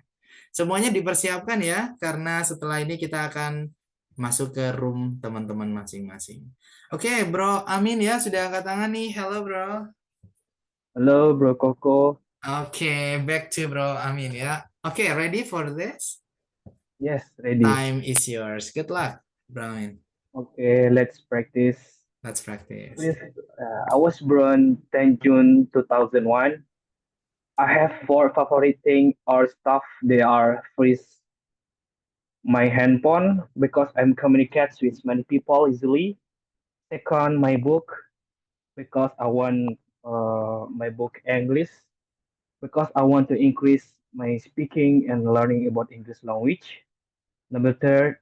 semuanya dipersiapkan ya, karena setelah ini kita akan masuk ke room teman-teman masing-masing. Oke, Bro Amin ya, sudah angkat tangan nih. Hello, Bro. Halo Bro Koko. Oke, back to Bro Amin ya. Oke, ready for this? Yes, ready. Time is yours. Good luck, Brahmin. Okay, let's practice. Let's practice. Please, I was born 10 June 2001. I have four favorite things or stuff. They are first my handphone because I'm communicate with many people easily. Second, my book because I want my book English because I want to increase my speaking and learning about English language. Number third,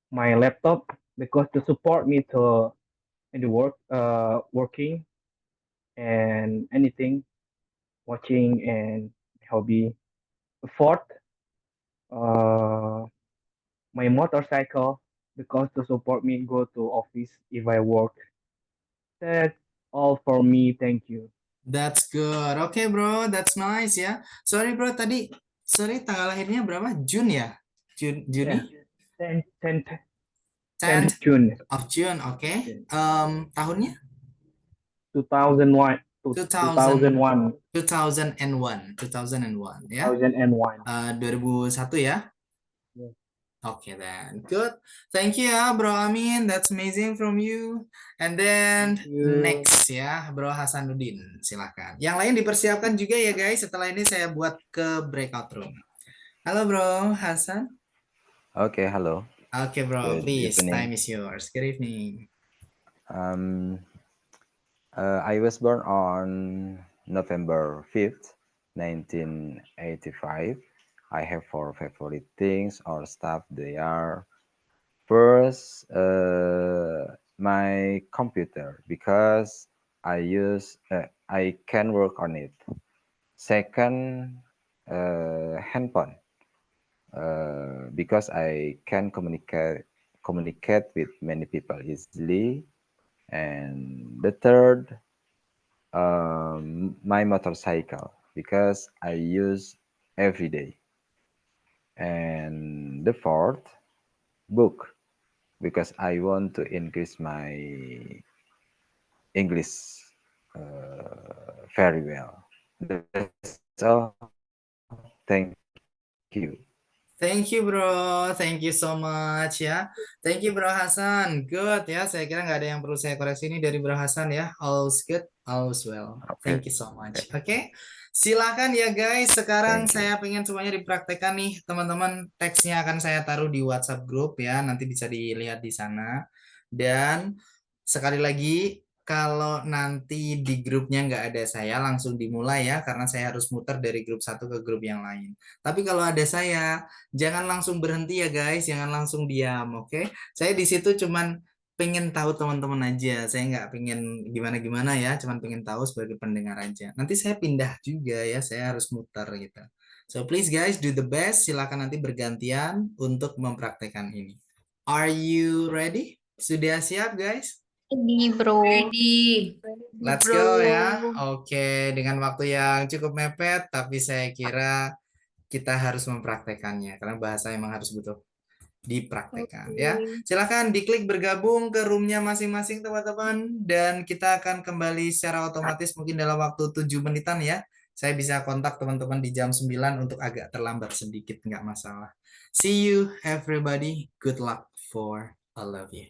my laptop because to support me to in the working and anything, watching and hobby. Fourth, uh, my motorcycle because to support me go to office if I work. That's all for me. Thank you. That's good. Oke, bro. That's nice ya. Sorry, bro. Sorry, tanggal lahirnya berapa? June ya? Yeah, Juni? 10th 10th June of June. Oke. Tahunnya? 2001 2000, 2001 2001 ya. 2001. 2001 ya. Yes, Oke, then. Good. Thank you ya, Bro Amin. That's amazing from you. And then thank you. next ya, Bro Hasanuddin. Silakan. Yang lain dipersiapkan juga ya, guys. Setelah ini saya buat ke breakout room. Halo, Bro Hasan. Okay, hello. Oke, Bro. Good Please, time evening. is yours. Good evening. Um, I was born on November 5th, 1985. I have four favorite things or stuff. They are first, my computer because I can work on it. Second, handphone because I can communicate with many people easily. And the third, my motorcycle because I use every day. And the fourth, book because I want to increase my English very well. That's all. Thank you. Thank you, Bro. Thank you so much ya. Thank you, Bro Hasan. Good ya. Saya kira nggak ada yang perlu saya koreksi ini dari Bro Hasan ya. All's good, all's well. Okay. Thank you so much. Oke. Silakan ya guys. Sekarang Thank you. saya pengen semuanya dipraktekkan nih, teman-teman. Teksnya akan saya taruh di WhatsApp grup ya. Nanti bisa dilihat di sana. Dan sekali lagi, kalau nanti di grupnya nggak ada saya, langsung dimulai ya. Karena saya harus muter dari grup satu ke grup yang lain. Tapi kalau ada saya, jangan langsung berhenti ya guys, jangan langsung diam, oke? Saya di situ cuman pengen tahu teman-teman aja, saya nggak pengen gimana-gimana ya, cuman pengen tahu sebagai pendengar aja. Nanti saya pindah juga ya, saya harus muter gitu. So please guys, do the best, silakan nanti bergantian untuk mempraktekkan ini. Are you ready? Sudah siap guys? Ready, bro. Ready. Let's go ya. Oke, dengan waktu yang cukup mepet, tapi saya kira kita harus mempraktekannya karena bahasa emang harus butuh dipraktekkan ya. Silahkan diklik bergabung ke roomnya masing-masing teman-teman dan kita akan kembali secara otomatis mungkin dalam waktu 7 menitan ya. Saya bisa kontak teman-teman di jam 9 untuk agak terlambat sedikit, nggak masalah. See you everybody. Good luck for all of you.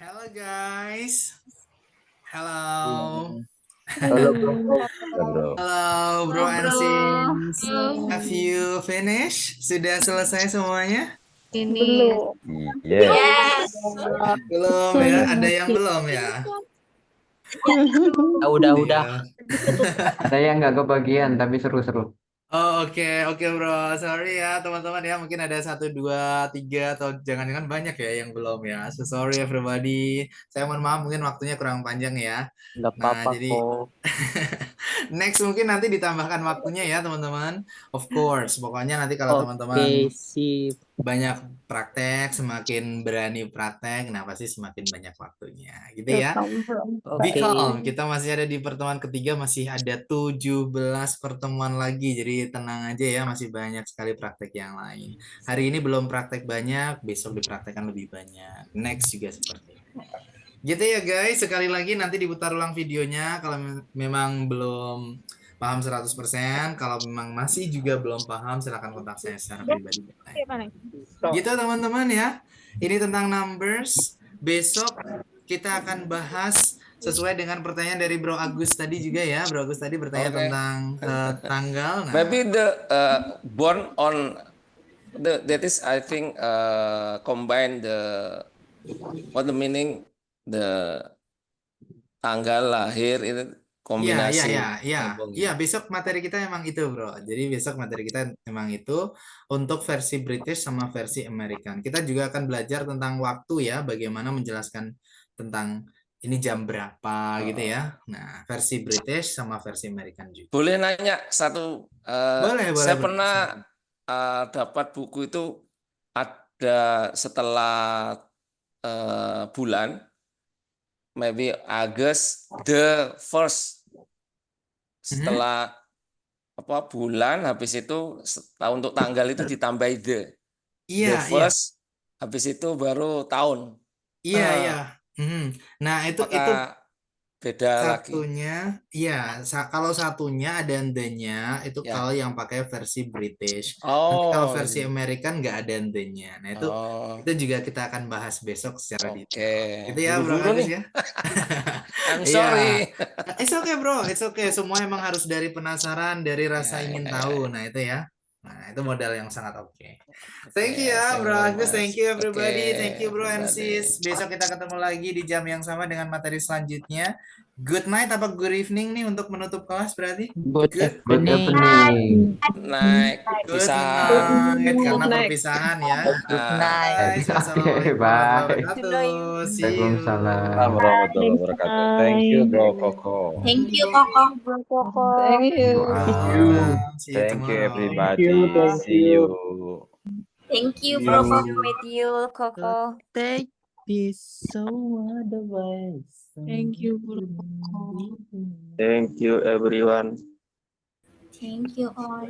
Hello guys. Hello. Halo bro. Ya, bro. Halo bro and sis. Have you finished? Sudah selesai semuanya? Belum. Yes. Belum ya? Ada yang belum ya? Udah. Iya. Saya nggak kebagian, tapi seru-seru. Oh, oke bro, sorry ya teman-teman ya, mungkin ada 1, 2, 3 atau jangan-jangan banyak ya yang belum ya. So sorry everybody, saya mohon maaf mungkin waktunya kurang panjang ya. Nggak Nah apa-apa jadi kok. next mungkin nanti ditambahkan waktunya ya teman-teman. Of course, pokoknya nanti kalau teman-teman Oke, sip. banyak praktek, semakin berani praktek, nah pasti semakin banyak waktunya, gitu ya. Be Oke. calm, kita masih ada di pertemuan ketiga, masih ada 17 pertemuan lagi, jadi tenang aja ya, masih banyak sekali praktek yang lain. Hari ini belum praktek banyak, besok dipraktekkan lebih banyak, next juga seperti itu. Gitu ya guys, sekali lagi nanti diputar ulang videonya kalau memang belum paham 100%, kalau memang masih juga belum paham silahkan kontak saya secara pribadi. Gitu teman-teman ya. Ini tentang numbers. Besok kita akan bahas sesuai dengan pertanyaan dari Bro Agus tadi juga ya. Bro Agus tadi bertanya Oke. tentang tanggal. Nah, Maybe the born on that is I think combine the what the meaning the tanggal lahir itu kombinasi gabung. Iya, besok materi kita emang itu, Bro. Jadi besok materi kita emang itu untuk versi British sama versi American. Kita juga akan belajar tentang waktu ya, bagaimana menjelaskan tentang ini jam berapa gitu ya. Nah, versi British sama versi American juga. Boleh nanya satu? Boleh, Saya Bro. pernah dapat buku itu ada setelah bulan, maybe August the first setelah apa bulan, habis itu untuk tanggal itu ditambahi the Iya. first, habis itu baru tahun. Iya. Nah, itu Apakah beda lagi? satunya, iya, kalau satunya ada the-nya, itu Ya. kalau yang pakai versi British. Nanti kalau Oh, versi American nggak ada the-nya. Nah, itu juga kita akan bahas besok secara detail. Gitu ya, Bro buru-buru Agus nih. ya. I'm Iya. sorry. It's okay, bro. It's okay. Semua emang harus dari penasaran, dari rasa ingin tahu. Nah, itu ya. Nah, itu modal yang sangat oke. Thank you ya, Thank Bro you very Agus. Thank much. you everybody. Thank you, Bro and everybody. sis. Besok kita ketemu lagi di jam yang sama dengan materi selanjutnya. Good night apa good evening nih untuk menutup kelas berarti? Good Good evening. Naik Good perpisahan. night karena Good night. perpisahan ya. Good night. Guys, wassalamualaikum Bye. warahmatullahi wabarakatuh. See you. Waalaikumsalam. Warahmatullahi wabarakatuh. Thank you, Bro Koko. Thank you, Koko. Thank you. Welcome. See you Thank you, tomorrow. everybody. Thank See you. Thank you, See Bro. you. Koko with you, Koko. Thank you, Bro. Thank you everyone. Thank you all.